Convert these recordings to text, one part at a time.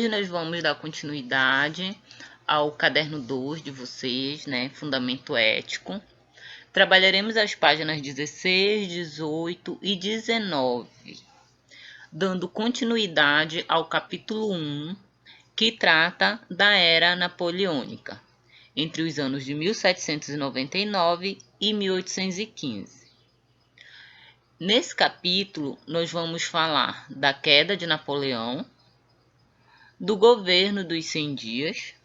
Hoje nós vamos dar continuidade ao caderno 2 de vocês, né? Fundamento ético. Trabalharemos as páginas 16, 18 e 19, dando continuidade ao capítulo 1, que trata da Era Napoleônica, entre os anos de 1799 e 1815. Nesse capítulo, nós vamos falar da queda de Napoleão, do governo dos 100 dias,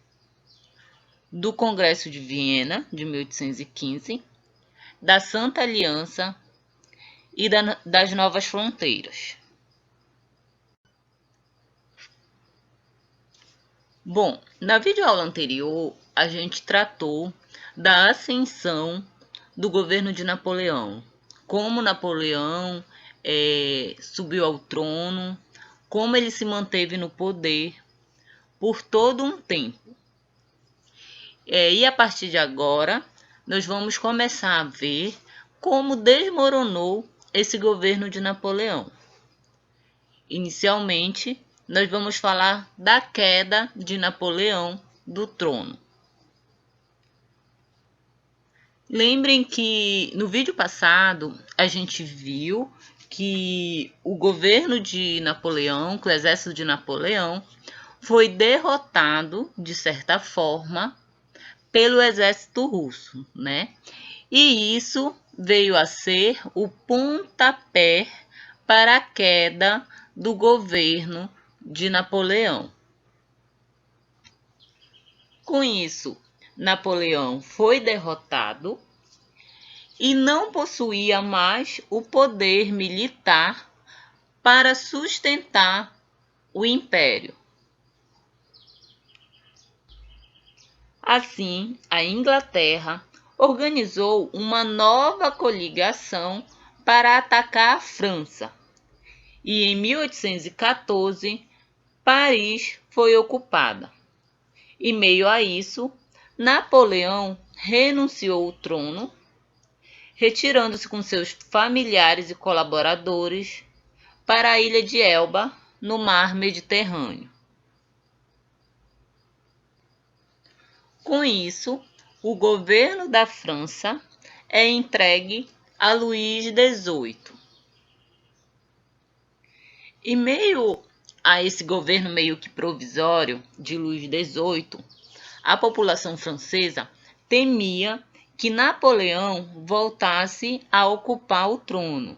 do Congresso de Viena, de 1815, da Santa Aliança e das Novas Fronteiras. Bom, na videoaula anterior, a gente tratou da ascensão do governo de Napoleão, como Napoleão subiu ao trono, como ele se manteve no poder por todo um tempo. E a partir de agora, nós vamos começar a ver como desmoronou esse governo de Napoleão. Inicialmente, nós vamos falar da queda de Napoleão do trono. Lembrem que no vídeo passado a gente viu que o governo de Napoleão, que o exército de Napoleão, foi derrotado, de certa forma, pelo exército russo, né? E isso veio a ser o pontapé para a queda do governo de Napoleão. Com isso, Napoleão foi derrotado e não possuía mais o poder militar para sustentar o império. Assim, a Inglaterra organizou uma nova coligação para atacar a França. E em 1814, Paris foi ocupada. Em meio a isso, Napoleão renunciou ao trono, retirando-se com seus familiares e colaboradores para a ilha de Elba, no mar Mediterrâneo. Com isso, o governo da França é entregue a Luís XVIII. Em meio a esse governo meio que provisório de Luís XVIII, a população francesa temia que Napoleão voltasse a ocupar o trono.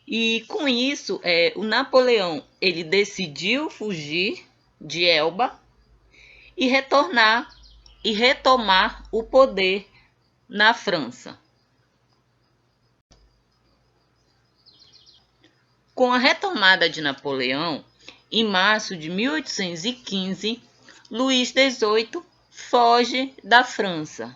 E com isso, o Napoleão ele decidiu fugir de Elba e retornar e retomar o poder na França. Com a retomada de Napoleão, em março de 1815, Luís XVIII foge da França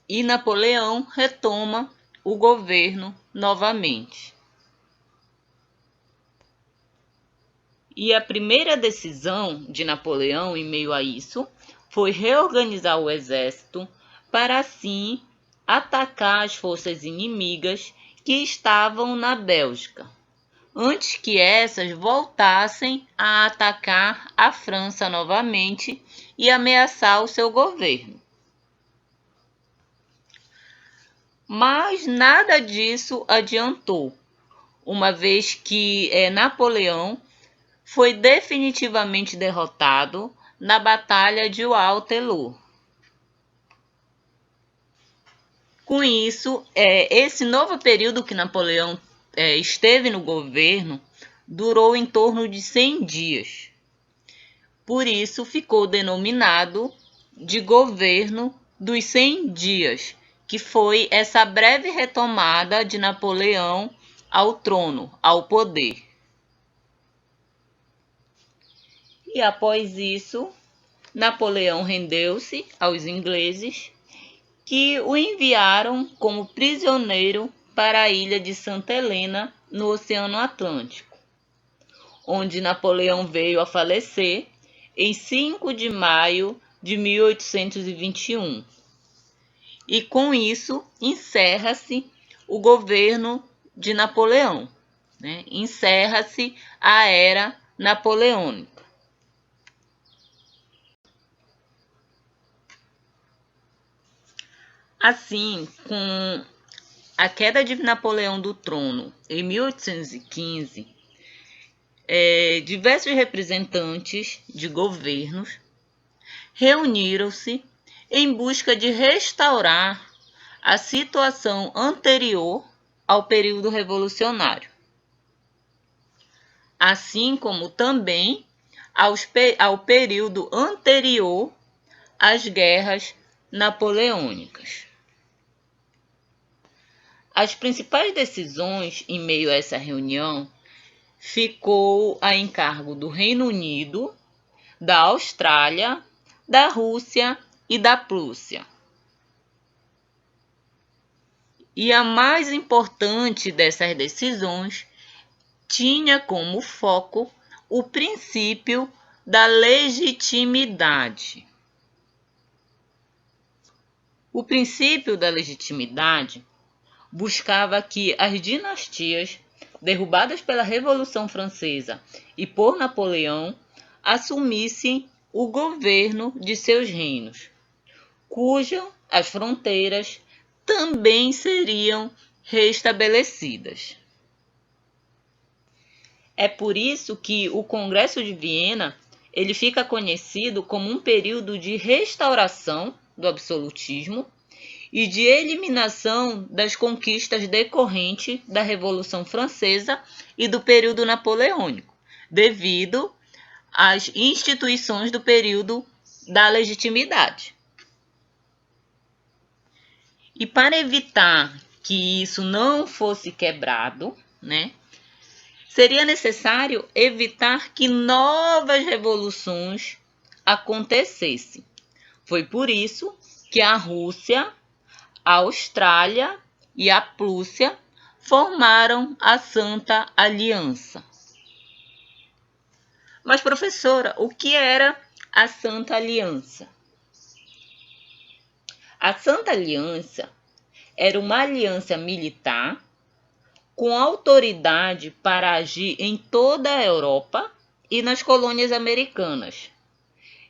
e Napoleão retoma o governo novamente. E a primeira decisão de Napoleão em meio a isso foi reorganizar o exército para assim atacar as forças inimigas que estavam na Bélgica, antes que essas voltassem a atacar a França novamente e ameaçar o seu governo. Mas nada disso adiantou, uma vez que Napoleão foi definitivamente derrotado na Batalha de Waterloo. Com isso, esse novo período que Napoleão esteve no governo durou em torno de 100 dias. Por isso, ficou denominado de governo dos 100 dias, que foi essa breve retomada de Napoleão ao trono, ao poder. E após isso, Napoleão rendeu-se aos ingleses, que o enviaram como prisioneiro para a ilha de Santa Helena, no Oceano Atlântico, onde Napoleão veio a falecer em 5 de maio de 1821. E com isso encerra-se o governo de Napoleão, né? Encerra-se a Era Napoleônica. Assim, com a queda de Napoleão do trono em 1815, diversos representantes de governos reuniram-se em busca de restaurar a situação anterior ao período revolucionário, assim como também ao período anterior às guerras napoleônicas. As principais decisões em meio a essa reunião ficou a encargo do Reino Unido, da Austrália, da Rússia e da Prússia. E a mais importante dessas decisões tinha como foco o princípio da legitimidade. O princípio da legitimidade buscava que as dinastias derrubadas pela Revolução Francesa e por Napoleão assumissem o governo de seus reinos, cujas as fronteiras também seriam restabelecidas. É por isso que o Congresso de Viena ele fica conhecido como um período de restauração do absolutismo e de eliminação das conquistas decorrentes da Revolução Francesa e do período napoleônico, devido às instituições do período da legitimidade. E para evitar que isso não fosse quebrado, né, seria necessário evitar que novas revoluções acontecessem. Foi por isso que a Rússia, a Austrália e a Prússia formaram a Santa Aliança. Mas, professora, o que era a Santa Aliança? A Santa Aliança era uma aliança militar com autoridade para agir em toda a Europa e nas colônias americanas,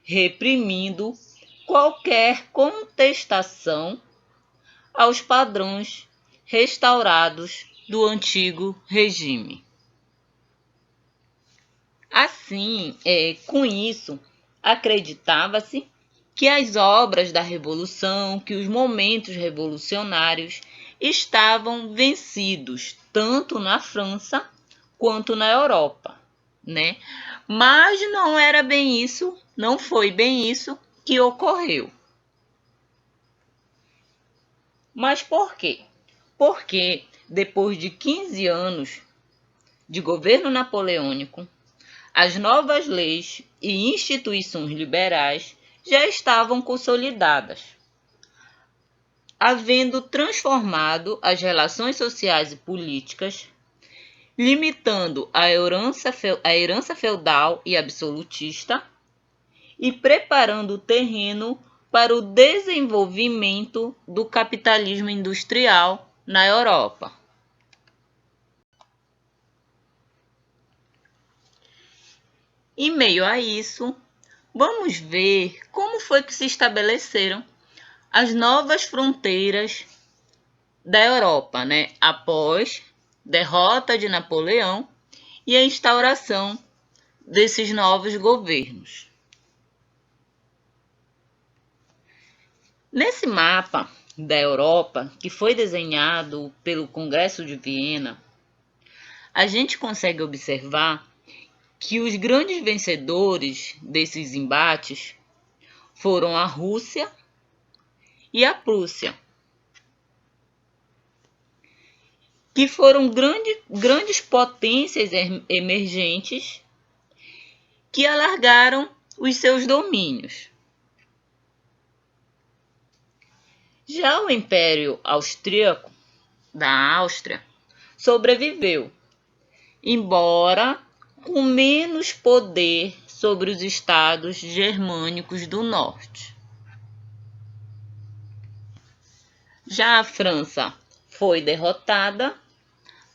reprimindo qualquer contestação aos padrões restaurados do antigo regime. Assim, com isso, acreditava-se que as obras da Revolução, que os momentos revolucionários estavam vencidos, tanto na França quanto na Europa, né? Mas não era bem isso, não foi bem isso que ocorreu. Mas por quê? Porque depois de 15 anos de governo napoleônico, as novas leis e instituições liberais já estavam consolidadas, havendo transformado as relações sociais e políticas, limitando a herança feudal e absolutista e preparando o terreno para o desenvolvimento do capitalismo industrial na Europa. Em meio a isso, vamos ver como foi que se estabeleceram as novas fronteiras da Europa, né? Após derrota de Napoleão e a instauração desses novos governos. Nesse mapa da Europa, que foi desenhado pelo Congresso de Viena, a gente consegue observar que os grandes vencedores desses embates foram a Rússia e a Prússia, que foram grandes potências emergentes que alargaram os seus domínios. Já o Império Austríaco da Áustria sobreviveu, embora com menos poder sobre os estados germânicos do norte. Já a França foi derrotada,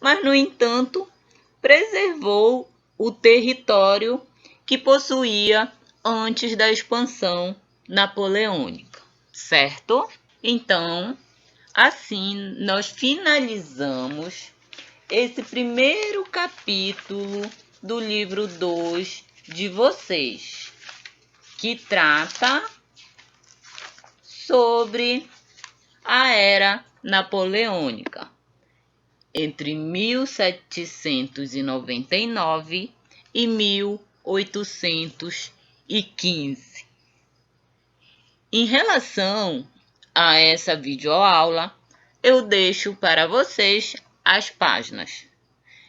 mas, no entanto, preservou o território que possuía antes da expansão napoleônica, certo? Então, assim, nós finalizamos esse primeiro capítulo do livro 2 de vocês, que trata sobre a era napoleônica, entre 1799 e 1815. Em relação a essa videoaula, eu deixo para vocês as páginas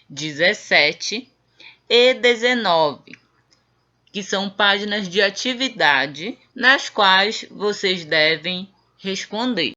17 e 19, que são páginas de atividade nas quais vocês devem responder.